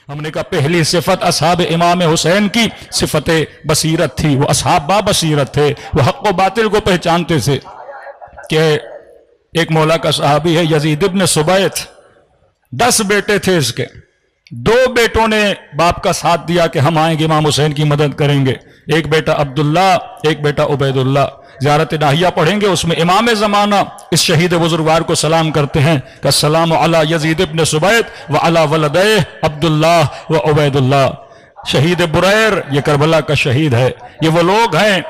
ہم نے کہا پہلی صفت اصحاب امام حسین کی صفت بصیرت تھی، وہ اصحاب با بصیرت تھے، وہ حق و باطل کو پہچانتے تھے۔ کہ ایک مولا کا صحابی ہے یزید ابن سبیت، 10 بیٹے تھے اس کے، 2 بیٹوں نے باپ کا ساتھ دیا کہ ہم آئیں گے امام حسین کی مدد کریں گے، ایک بیٹا عبداللہ، ایک بیٹا عبید اللہ۔ زیارت ناہیہ پڑھیں گے، اس میں امام زمانہ اس شہید بزرگوار کو سلام کرتے ہیں کہ السلام علی یزید ابن سبیت وعلی ولدیہ عبداللہ و عبید اللہ۔ شہید بریر یہ کربلا کا شہید ہے۔ یہ وہ لوگ ہیں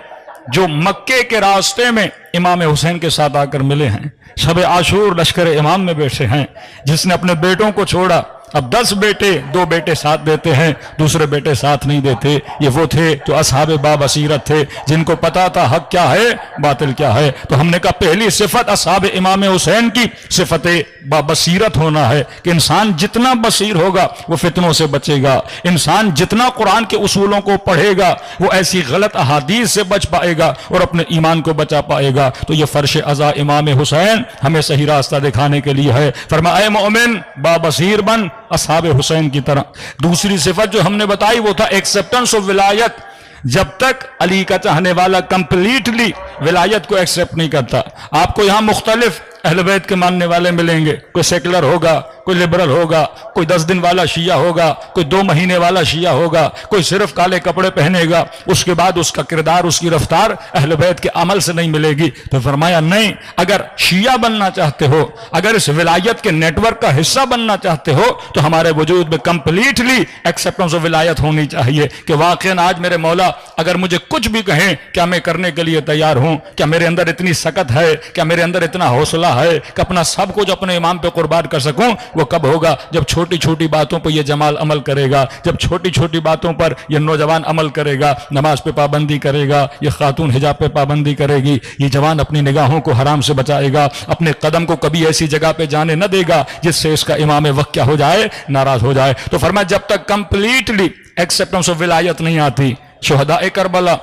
جو مکے کے راستے میں امام حسین کے ساتھ آ کر ملے ہیں، شب عاشور لشکر امام میں بیٹھے ہیں، جس نے اپنے بیٹوں کو چھوڑا۔ اب 10 بیٹے، 2 بیٹے ساتھ دیتے ہیں، دوسرے بیٹے ساتھ نہیں دیتے۔ یہ وہ تھے جو اصحاب با بصیرت تھے، جن کو پتا تھا حق کیا ہے باطل کیا ہے۔ تو ہم نے کہا پہلی صفت اصحاب امام حسین کی صفت با بصیرت ہونا ہے کہ انسان جتنا بصیر ہوگا وہ فتنوں سے بچے گا، انسان جتنا قرآن کے اصولوں کو پڑھے گا وہ ایسی غلط احادیث سے بچ پائے گا اور اپنے ایمان کو بچا پائے گا۔ تو یہ فرش عزا امام حسین ہمیں صحیح راستہ دکھانے کے لیے ہے۔ فرمایا اے مومن با بصیر بن اصحاب حسین کی طرح۔ دوسری صفت جو ہم نے بتائی وہ تھا ایکسپٹنس آف ولایت۔ جب تک علی کا چاہنے والا کمپلیٹلی ولایت کو ایکسپٹ نہیں کرتا۔ آپ کو یہاں مختلف اہل بیت کے ماننے والے ملیں گے، کوئی سیکولر ہوگا، کوئی لبرل ہوگا، کوئی 10 دن والا شیعہ ہوگا، کوئی 2 مہینے والا شیعہ ہوگا، کوئی صرف کالے کپڑے پہنے گا، اس کے بعد اس کا کردار، اس کی رفتار اہل بیت کے عمل سے نہیں ملے گی۔ تو فرمایا نہیں، اگر شیعہ بننا چاہتے ہو، اگر اس ولایت کے نیٹ ورک کا حصہ بننا چاہتے ہو تو ہمارے وجود میں کمپلیٹلی ایکسپٹنس آف ولایت ہونی چاہیے کہ واقعاً آج میرے مولا اگر مجھے کچھ بھی کہیں کیا میں کرنے کے لیے تیار ہوں، کیا میرے اندر اتنی سکت ہے، کیا میرے اندر اتنا حوصلہ ہے کہ اپنا سب کچھ اپنے امام پہ قربان کر سکوں۔ وہ کب ہوگا؟ جب چھوٹی چھوٹی باتوں پہ یہ جمال عمل کرے گا، جب چھوٹی چھوٹی باتوں پر یہ نوجوان عمل کرے گا، نماز پہ پابندی کرے گا، یہ خاتون حجاب پہ پابندی کرے گی، یہ جوان اپنی نگاہوں کو حرام سے بچائے گا، اپنے قدم کو کبھی ایسی جگہ پہ جانے نہ دے گا جس سے اس کا امام وقت کیا ہو جائے، ناراض ہو جائے۔ تو فرمایا جب تک کمپلیٹلی ایکسپٹنس آف ولایت نہیں آتی۔ شہداء کربلا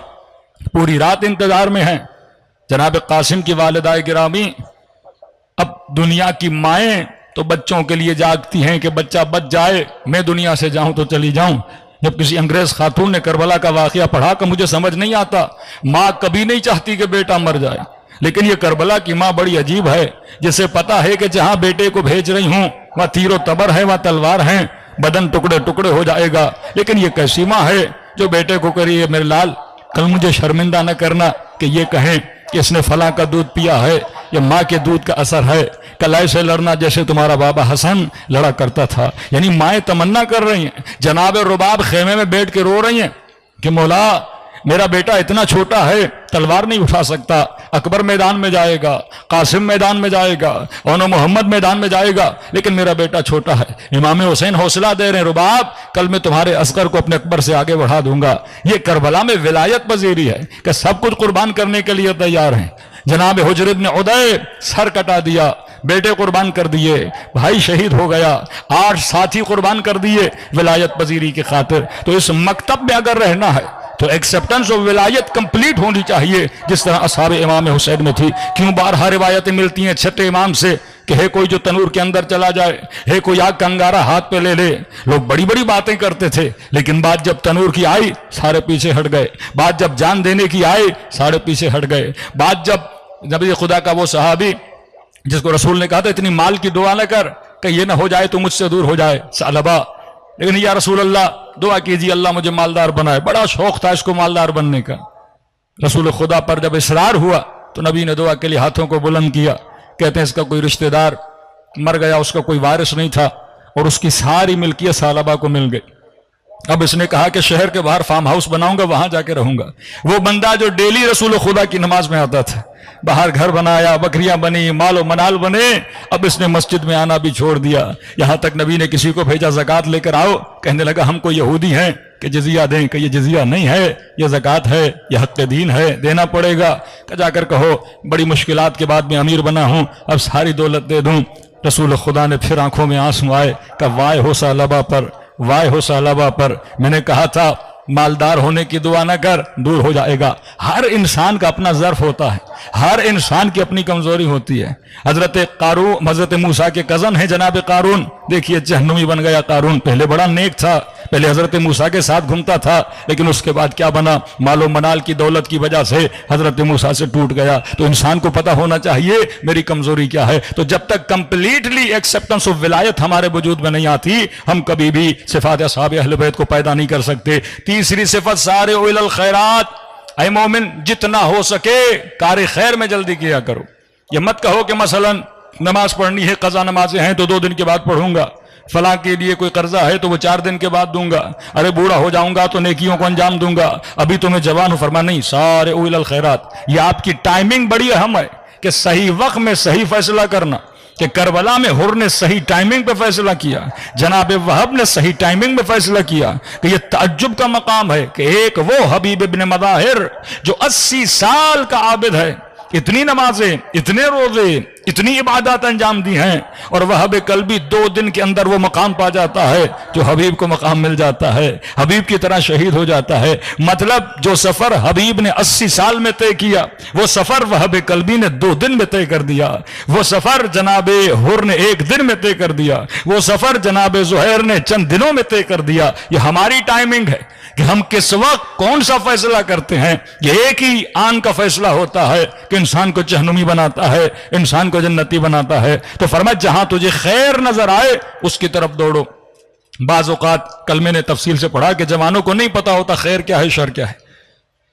پوری رات انتظار میں ہیں۔ جناب قاسم کی والدہ گرامی، اب دنیا کی مائیں تو بچوں کے لیے جاگتی ہیں کہ بچہ بچ جائے، میں دنیا سے جاؤں تو چلی جاؤں۔ جب کسی انگریز خاتون نے کربلا کا واقعہ پڑھا کہ مجھے سمجھ نہیں آتا، ماں کبھی نہیں چاہتی کہ بیٹا مر جائے، لیکن یہ کربلا کی ماں بڑی عجیب ہے، جسے پتا ہے کہ جہاں بیٹے کو بھیج رہی ہوں وہاں تیر و تبر ہے، وہاں تلوار ہیں، بدن ٹکڑے ٹکڑے ہو جائے گا، لیکن یہ کیسی ماں ہے جو بیٹے کو کریے میرے لال کل مجھے شرمندہ نہ کرنا کہ یہ کہیں کہ اس نے فلاں کا دودھ پیا ہے، یہ ماں کے دودھ کا اثر ہے، کلائی سے لڑنا جیسے تمہارا بابا حسن لڑا کرتا تھا۔ یعنی مائیں تمنا کر رہی ہیں، جناب رباب خیمے میں بیٹھ کے رو رہی ہیں کہ مولا میرا بیٹا اتنا چھوٹا ہے، تلوار نہیں اٹھا سکتا، اکبر میدان میں جائے گا، قاسم میدان میں جائے گا، اونو محمد میدان میں جائے گا، لیکن میرا بیٹا چھوٹا ہے۔ امام حسین حوصلہ دے رہے ہیں، رباب کل میں تمہارے اصغر کو اپنے اکبر سے آگے بڑھا دوں گا۔ یہ کربلا میں ولایت پذیری ہے کہ سب کچھ قربان کرنے کے لیے تیار ہیں۔ جناب حجر ابن عدی سر کٹا دیا، بیٹے قربان کر دیے، بھائی شہید ہو گیا، 8 ساتھی قربان کر دیے ولایت پذیری کی خاطر۔ تو اس مکتب میں اگر رہنا ہے تو ایکسپٹنس آف ولایت کمپلیٹ ہونی چاہیے، جس طرح اصحاب امام حسین میں تھی۔ کیوں بارہا روایتیں ملتی ہیں چھٹے امام سے کہ ہے کوئی جو تنور کے اندر چلا جائے، ہے کوئی آگ کا انگارہ ہاتھ پہ لے لے۔ لوگ بڑی بڑی باتیں کرتے تھے، لیکن بات جب تنور کی آئی سارے پیچھے ہٹ گئے، بات جب جان دینے کی آئی سارے پیچھے ہٹ گئے، بات جب نبی خدا کا وہ صحابی جس کو رسول نے کہا تھا اتنی مال کی دعا نہ کر کہ یہ نہ ہو جائے تو مجھ سے دور ہو جائے ثعلبہ، لیکن یا رسول اللہ دعا کیجیے اللہ مجھے مالدار بنائے، بڑا شوق تھا اس کو مالدار بننے کا۔ رسول خدا پر جب اصرار ہوا تو نبی نے دعا کے لیے ہاتھوں کو بلند کیا، کہتے ہیں اس کا کوئی رشتہ دار مر گیا، اس کا کوئی وارث نہیں تھا اور اس کی ساری ملکیت ثعلبہ کو مل گئی۔ اب اس نے کہا کہ شہر کے باہر فارم ہاؤس بناؤں گا، وہاں جا کے رہوں گا۔ وہ بندہ جو ڈیلی رسول خدا کی نماز میں آتا تھا، باہر گھر بنایا، بکریاں بنی، مال و منال بنے، اب اس نے مسجد میں آنا بھی چھوڑ دیا۔ یہاں تک نبی نے کسی کو بھیجا زکوٰۃ لے کر آؤ، کہنے لگا ہم کو یہودی ہیں کہ جزیہ دیں، کہ یہ جزیہ نہیں ہے، یہ زکوٰۃ ہے، یہ حق دین ہے، دینا پڑے گا۔ کہ جا کر کہو بڑی مشکلات کے بعد میں امیر بنا ہوں، اب ساری دولت دے دوں۔ رسول خدا نے پھر آنکھوں میں آنسو آئے کہ وائے ہو ثعلبہ پر، وائے ہو ثعلبہ پر، میں نے کہا تھا مالدار ہونے کی دعا نہ کر، دور ہو جائے گا۔ ہر انسان کا اپنا ظرف ہوتا ہے، ہر انسان کی اپنی کمزوری ہوتی ہے۔ حضرت موسیٰ کے کزن ہیں جناب قارون، دیکھیے جہنمی بن گیا قارون۔ پہلے بڑا نیک تھا، پہلے حضرت موسیٰ کے ساتھ گھومتا تھا، لیکن اس کے بعد کیا بنا؟ مال و منال کی دولت کی وجہ سے حضرت موسیٰ سے ٹوٹ گیا۔ تو انسان کو پتہ ہونا چاہیے میری کمزوری کیا ہے۔ تو جب تک کمپلیٹلی ایکسیپٹنس آف ولایت ہمارے وجود میں نہیں آتی، ہم کبھی بھی صفات اصحاب اہل بیت کو پیدا نہیں کر سکتے۔ تیسری صفت سارعوا الی الخیرات، اے مومن جتنا ہو سکے کار خیر میں جلدی کیا کرو۔ یہ مت کہو کہ مثلا نماز پڑھنی ہے، قضا نمازیں ہیں تو 2 دن کے بعد پڑھوں گا، فلاں کے لیے کوئی قرضہ ہے تو وہ 4 دن کے بعد دوں گا، ارے بوڑھا ہو جاؤں گا تو نیکیوں کو انجام دوں گا، ابھی تو میں جوان ہوں۔ فرمایا نہیں، سارعوا الی الخیرات۔ یہ آپ کی ٹائمنگ بڑی اہم ہے کہ صحیح وقت میں صحیح فیصلہ کرنا، کہ کربلا میں حر نے صحیح ٹائمنگ پہ فیصلہ کیا، جناب وہب نے صحیح ٹائمنگ میں فیصلہ کیا، کہ یہ تعجب کا مقام ہے کہ ایک وہ حبیب ابن مظاہر جو 80 سال کا عابد ہے، اتنی نمازیں، اتنے روزے، اتنی عبادات انجام دی ہیں، اور وہب قلبی 2 دن کے اندر وہ مقام پا جاتا ہے جو حبیب کو مقام مل جاتا ہے، حبیب کی طرح شہید ہو جاتا ہے۔ مطلب جو سفر حبیب نے 80 سال میں طے کیا، وہ سفر وہب قلبی نے 2 دن میں طے کر دیا، وہ سفر جناب حر نے 1 دن میں طے کر دیا، وہ سفر جناب زہیر نے چند دنوں میں طے کر دیا۔ یہ ہماری ٹائمنگ ہے کہ ہم کس وقت کون سا فیصلہ کرتے ہیں۔ یہ ایک ہی آن کا فیصلہ ہوتا ہے کہ انسان کو جہنمی بناتا ہے، انسان کو جنتی بناتا ہے۔ تو فرمایا جہاں تجھے خیر نظر آئے اس کی طرف دوڑو۔ بعض اوقات کل میں نے تفصیل سے پڑھا کہ جوانوں کو نہیں پتا ہوتا خیر کیا ہے، شر کیا ہے۔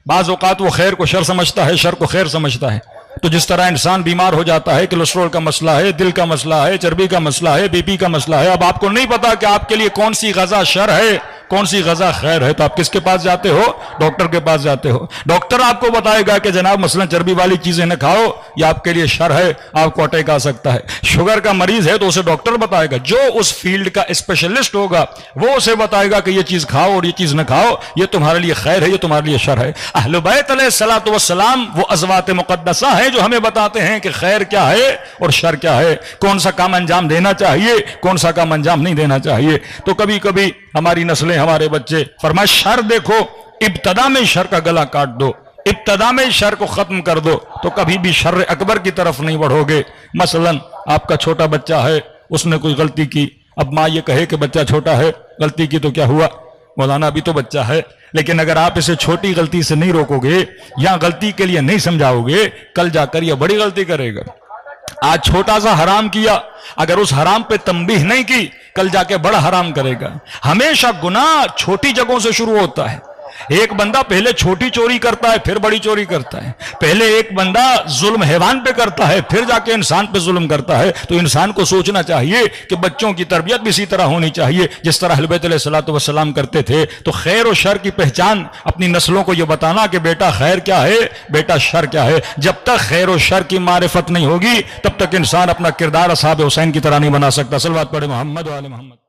بعض اوقات وہ خیر کو شر سمجھتا ہے، شر کو خیر سمجھتا ہے۔ تو جس طرح انسان بیمار ہو جاتا ہے، کولیسٹرول کا مسئلہ ہے، دل کا مسئلہ ہے، چربی کا مسئلہ ہے، بی پی کا مسئلہ ہے، اب آپ کو نہیں پتا کہ آپ کے لیے کون سی غذا شر ہے، کون سی غذا خیر ہے، تو آپ کس کے پاس جاتے ہو؟ ڈاکٹر کے پاس جاتے ہو۔ ڈاکٹر آپ کو بتائے گا کہ جناب مثلا چربی والی چیزیں نہ کھاؤ، یہ آپ کے لیے شر ہے، آپ کو اٹیک آ سکتا ہے۔ شوگر کا مریض ہے تو اسے ڈاکٹر بتائے گا، جو اس فیلڈ کا اسپیشلسٹ ہوگا وہ اسے بتائے گا کہ یہ چیز کھاؤ اور یہ چیز نہ کھاؤ، یہ تمہارے لیے خیر ہے، یہ تمہارے لیے شر ہے۔ اہل بیت علیہ الصلوۃ والسلام وہ ازواج مقدسہ ہیں جو ہمیں بتاتے ہیں کہ خیر کیا ہے اور شر کیا ہے، کون سا کام انجام دینا چاہیے، کون سا کام انجام نہیں دینا چاہیے۔ تو کبھی کبھی ہماری نسلیں، ہمارے بچے فرمائے شر دیکھو، ابتدا میں شر کا گلا کاٹ دو، ابتدا میں شر کو ختم کر دو، تو کبھی بھی شر اکبر کی طرف نہیں بڑھو گے۔ مثلا آپ کا چھوٹا بچہ ہے، اس نے کوئی غلطی کی، اب ماں یہ کہے کہ بچہ چھوٹا ہے، غلطی کی تو کیا ہوا، مولانا ابھی تو بچہ ہے، لیکن اگر آپ اسے چھوٹی غلطی سے نہیں روکو گے یا غلطی کے لیے نہیں سمجھاؤ گے، کل جا کر یہ بڑی غلطی کرے گا۔ آج چھوٹا سا حرام کیا، اگر اس حرام پہ تنبیہ نہیں کی، کل جا کے بڑا حرام کرے گا۔ ہمیشہ گناہ چھوٹی جگہوں سے شروع ہوتا ہے۔ ایک بندہ پہلے چھوٹی چوری کرتا ہے پھر بڑی چوری کرتا ہے، پہلے ایک بندہ ظلم حیوان پہ کرتا ہے پھر جا کے انسان پہ ظلم کرتا ہے۔ تو انسان کو سوچنا چاہیے کہ بچوں کی تربیت بھی اسی طرح ہونی چاہیے جس طرح اہل بیت علیہ الصلوۃ والسلام کرتے تھے۔ تو خیر و شر کی پہچان اپنی نسلوں کو یہ بتانا کہ بیٹا خیر کیا ہے، بیٹا شر کیا ہے۔ جب تک خیر و شر کی معرفت نہیں ہوگی تب تک انسان اپنا کردار اصحاب حسین کی طرح نہیں بنا سکتا۔ صلوات پڑھے محمد و آل محمد۔